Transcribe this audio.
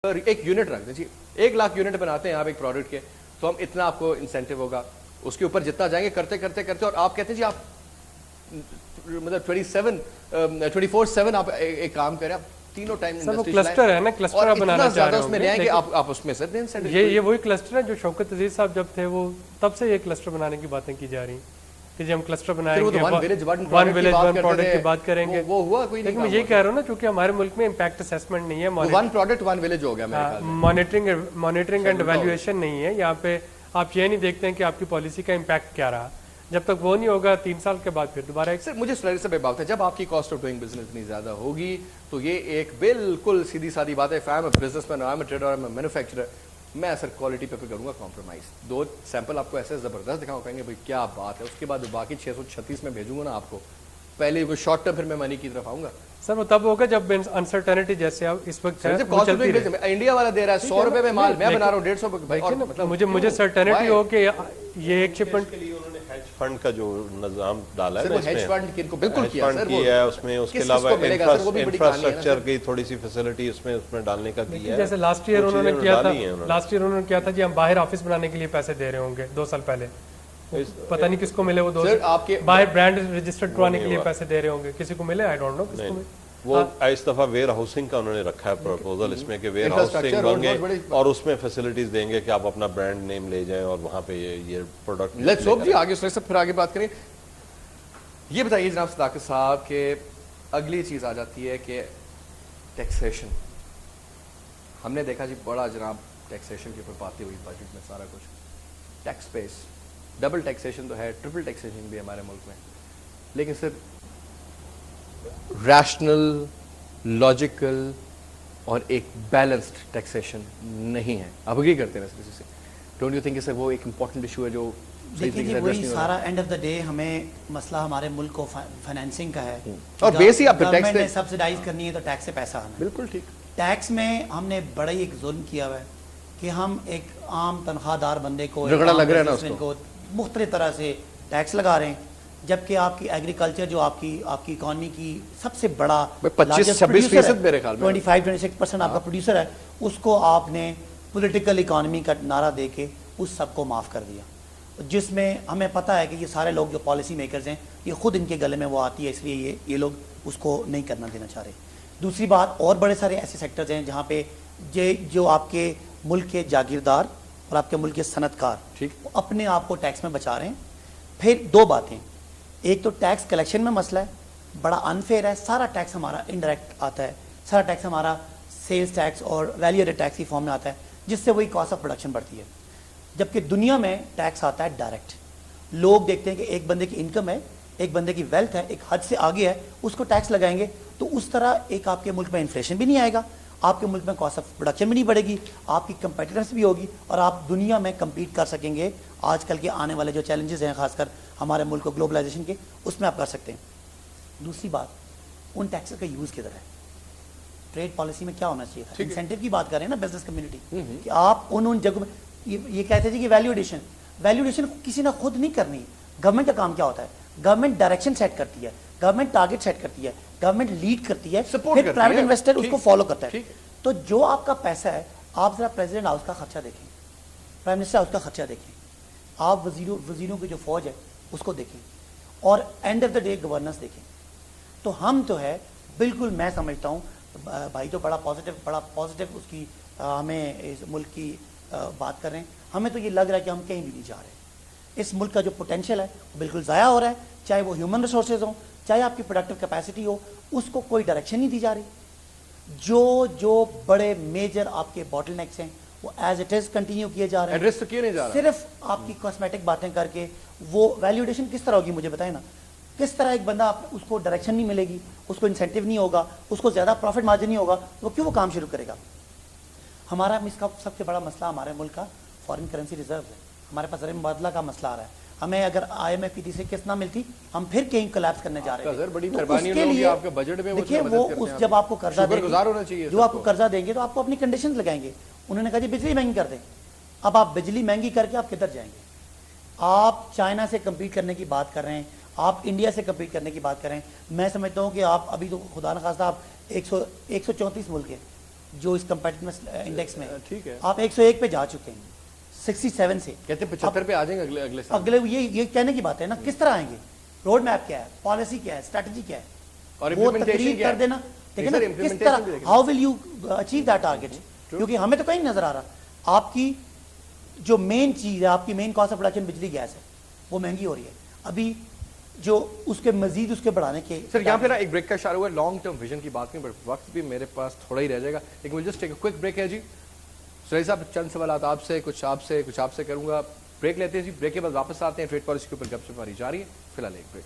ایک یونٹ رکھ دیں جی, 1,00,000 یونٹ بناتے ہیں آپ ایک پروڈکٹ کے, تو ہم اتنا آپ کو انسینٹیو ہوگا, اس کے اوپر جتنا جائیں گے کرتے کرتے کرتے, اور آپ کہتے ہیں جی آپ مطلب 24/7 آپ ایک کام کریں, آپ تینوں ٹائم کلسٹر ہے نا, کلسٹر آپ بنانا چاہ رہے اس میں لے آئیں گے آپ اس میں سے دیں. یہ وہی کلسٹر ہے جو شوکت عزیز صاحب جب تھے وہ تب سے یہ کلسٹر بنانے کی باتیں کی جا رہی ہیں کہ جی ہم کلسٹر بنائیں گے, ون ولیج ون پروڈکٹ کی بات کریں گے. وہ ہوا کوئی نہیں. لیکن میں یہ کہہ رہا ہوں نا, چونکہ ہمارے ملک میں امپیکٹ اسیسمنٹ نہیں ہے, ون پروڈکٹ ون ولیج ہو گیا, مانیٹرنگ اینڈ ایویلویشن نہیں ہے. یہاں پہ آپ یہ نہیں دیکھتے ہیں کہ آپ کی پالیسی کا امپیکٹ کیا رہا. جب تک وہ نہیں ہوگا 3 سال کے بعد پھر دوبارہ ایک مجھے سے بے بات ہے, جب آپ کی کاسٹ آف ڈوئنگ بزنس اتنی زیادہ ہوگی تو یہ ایک بالکل سیدھی سادی بات ہے. If I am a business man, I am a trader, I am a manufacturer, میں سر کوالٹی پہ کروں گا کمپرومائز. 2 سیمپل آپ کو ایسے زبردست دکھاؤں, کہیں گے بھائی کیا بات ہے, اس کے بعد باقی 636 میں بھیجوں گا نا آپ کو. پہلے وہ شارٹ ٹرم, پھر میں منی کی طرف آؤں گا. سر وہ تب ہوگا جب انسرٹنٹی جیسے اس وقت انڈیا والا دے رہا ہے 100 روپے میں مال, میں بنا رہا ہوں 150. مجھے سرٹنٹی ہو کہ یہ ایک شپمنٹ ہیج فنڈ کا جو نظام ڈالا ہے, وہ ہیج فنڈ کو بالکل کیا سر, کیا ہے اس میں. اس کے علاوہ انفراسٹرکچر کی تھوڑی سی فیسلٹی اس میں ڈالنے کا کیا ہے. جیسے لاسٹ ایئر انہوں نے کیا تھا جی ہم باہر آفس بنانے کے لیے پیسے دے رہے ہوں گے 2 سال پہلے, پتہ نہیں کس کو ملے وہ 2 باہر برانڈ رجسٹرڈ کروانے کے لیے پیسے دے رہے ہوں گے, کسی کو ملے, آئی ڈونٹ نو کس کو ملے. وہ اس دفعہ ویئر ہاؤسنگ کا انہوں نے رکھا ہے پروپوزل اس میں کہ ویئر ہاؤسنگ ہوں گے اور اس میں فیسلٹیز دیں گے کہ آپ اپنا برانڈ نیم لے جائیں اور وہاں پہ یہ پروڈکٹ. لیٹس ہوپ جی آگے سے پھر آگے بات کریں. یہ بتائیے جناب صداقت صاحب کہ اگلی چیز آ جاتی ہے کہ ٹیکسیشن. ہم نے دیکھا جی بڑا جناب ٹیکسیشن کے اوپر باتیں ہوئی بجٹ میں, سارا کچھ ٹیکس بیس, ڈبل ٹیکسیشن تو ہے, ٹرپل ٹیکسیشن بھی ہمارے ملک میں, لیکن صرف ریشنل, لاجیکل اور ایک بیلنسڈ ٹیکسیشن نہیں ہے. آپ اگری کرتے ہیں اس وجہ سے؟ ڈونٹ یو تھنک کہ وہ ایک امپورٹنٹ ایشو ہے جو دیکھیں جی وہی سارا اینڈ آف دا ڈے ہمیں مسئلہ ہمارے ملک کو فائنینسنگ کا ہے, اور بیس ہی آپ گورنمنٹ نے سبسڈائز کرنی ہے تو ٹیکس سے پیسہ آنا. بالکل ٹھیک. ٹیکس میں ہم نے بڑا ہی ایک ظلم کیا ہوا ہے کہ ہم ایک عام تنخواہ دار بندے کو مختلف طرح سے ٹیکس لگا رہے ہیں, جبکہ آپ کی ایگریکلچر جو آپ کی اکانومی کی سب سے بڑا 25-26% میرے خیال میں 25-26% آپ کا پروڈیوسر ہے, اس کو آپ نے پولیٹیکل اکانومی کا نعرہ دے کے اس سب کو معاف کر دیا, جس میں ہمیں پتہ ہے کہ یہ سارے لوگ جو پالیسی میکرز ہیں یہ خود ان کے گلے میں وہ آتی ہے, اس لیے یہ لوگ اس کو نہیں کرنا دینا چاہ رہے. دوسری بات, اور بڑے سارے ایسے سیکٹرز ہیں جہاں پہ جو آپ کے ملک کے جاگیردار اور آپ کے ملک کے صنعت کار اپنے آپ کو ٹیکس میں بچا رہے ہیں. پھر 2 باتیں, ایک تو ٹیکس کلیکشن میں مسئلہ ہے, بڑا انفیئر ہے, سارا ٹیکس ہمارا انڈائریکٹ آتا ہے, سارا ٹیکس ہمارا سیلز ٹیکس اور ویلیو ایڈڈ ٹیکس کی فارم میں آتا ہے, جس سے وہی کاسٹ آف پروڈکشن بڑھتی ہے. جبکہ دنیا میں ٹیکس آتا ہے ڈائریکٹ. لوگ دیکھتے ہیں کہ ایک بندے کی انکم ہے, ایک بندے کی ویلتھ ہے, ایک حد سے آگے ہے, اس کو ٹیکس لگائیں گے تو اس طرح ایک آپ کے ملک میں انفلیشن بھی نہیں آئے گا, آپ کے ملک میں کاسٹ آف پروڈکشن بھی نہیں بڑھے گی, آپ کی کمپیٹیٹرس بھی ہوگی, اور آپ دنیا میں کمپیٹ کر سکیں گے. آج کل کے آنے والے جو چیلنجز ہیں خاص کر ہمارے ملک کو گلوبلائزیشن کے, اس میں آپ کر سکتے ہیں. دوسری بات, ان ٹیکسز کا یوز کدھر ہے؟ ٹریڈ پالیسی میں کیا ہونا چاہیے تھا؟ انسینٹیو کی بات کر رہے ہیں نا بزنس کمیونٹی, کہ آپ ان جگہوں میں یہ کہتے ہیں کہ ویلیو ایڈیشن کسی نے خود نہیں کرنی. گورنمنٹ کا کام کیا ہوتا ہے؟ گورنمنٹ ڈائریکشن سیٹ کرتی ہے, گورنمنٹ ٹارگیٹ سیٹ کرتی ہے, گورنمنٹ لیڈ کرتی ہے, پھر پرائیویٹ انویسٹر اس کو فالو کرتا ہے. تو جو آپ کا پیسہ ہے, آپ ذرا پریزیڈنٹ ہاؤس کا خرچہ دیکھیں, پرائم منسٹر ہاؤس کا خرچہ دیکھیں, آپ وزیروں کی جو فوج ہے اس کو دیکھیں, اور and of the day governance دیکھیں. تو ہم تو ہے بالکل, میں سمجھتا ہوں بھائی تو بڑا پازیٹیو اس کی ہمیں اس ملک کی بات کر رہے ہیں, ہمیں تو یہ لگ رہا ہے کہ ہم کہیں بھی نہیں جا رہے. اس ملک کا جو پوٹینشیل ہے وہ بالکل ضائع ہو رہا ہے, چاہے وہ ہیومن ریسورسز ہوں, چاہے آپ کی پروڈکٹیو کیپیسٹی ہو, اس کو کوئی ڈائریکشن نہیں دی جا رہی. جو بڑے میجر آپ کے باٹل نیکس ہیں وہ ایز اٹ از کنٹینیو کیے جا رہے ہیں. ایڈریس تو کیے نہیں جا رہا, صرف آپ کی کاسمیٹک باتیں کر کے. وہ ویلیوڈیشن کس طرح ہوگی مجھے بتائیں نا, کس طرح ایک بندہ اس کو ڈائریکشن نہیں ملے گی, اس کو انسینٹیو نہیں ہوگا, اس کو زیادہ پروفٹ مارجن نہیں ہوگا, وہ کیوں وہ کام شروع کرے گا؟ ہمارا اس کا سب سے بڑا مسئلہ ہمارے ملک کا فارن کرنسی ریزرو ہے. ہمارے پاس زر مبادلہ کا مسئلہ آ رہا ہے. ہمیں اگر IMF کی سے قسط نہ ملتی ہم پھر کہیں کولیپس کرنے جا رہے ہیں. جب آپ کو قرضہ دیں گے, جو آپ کو قرضہ دیں گے تو آپ کو اپنی کنڈیشنز لگائیں گے. انہوں نے کہا جی بجلی مہنگی کر دیں. اب آپ بجلی مہنگی کر کے آپ کدھر جائیں گے؟ آپ چائنا سے کمپیٹ کرنے کی بات کر رہے ہیں, آپ انڈیا سے کمپیٹ کرنے کی بات کر رہے ہیں. میں سمجھتا ہوں کہ آپ ابھی تو خدا نخواستہ آپ 134 ملک ہیں, جو اس کمپیٹیٹنس انڈیکس میں ٹھیک ہے آپ 101 پہ جا چکے ہیں 67 سے, کہتے ہیں 75 پہ آ جائیں گے اگلے سال. اگلے یہ کہنے کی بات ہے نا, کس طرح آئیں گے, روڈ میپ کیا ہے, پالیسی کیا ہے, اسٹریٹجی کیا ہے, اور وہ تقریر کر دینا, ٹھیک ہے نا, کس طرح how will you achieve that target, کیونکہ ہمیں تو کہیں نظر آ رہا آپ کی جو مین چیز ہے, آپ کی مین کاسٹ آف پروڈکشن بجلی گیس ہے, وہ مہنگی ہو رہی ہے ابھی, جو اس کے مزید اس کے بڑھانے کے. سر یہاں پہ نا ایک بریک کا اشارہ ہوا ہے, لانگ ٹرم ویژن کی بات کریں, بٹ وقت بھی میرے پاس تھوڑا ہی رہ جائے گا, لیکن well just take a quick break ہے جی. سہیل صاحب چند سوالات آپ سے, کچھ آپ سے کروں گا, بریک لیتے ہیں جی, بریک کے بعد واپس آتے ہیں, ٹریڈ پالیسی کے اوپر گپ شپ ہماری جاری ہے, فی الحال ایک بریک.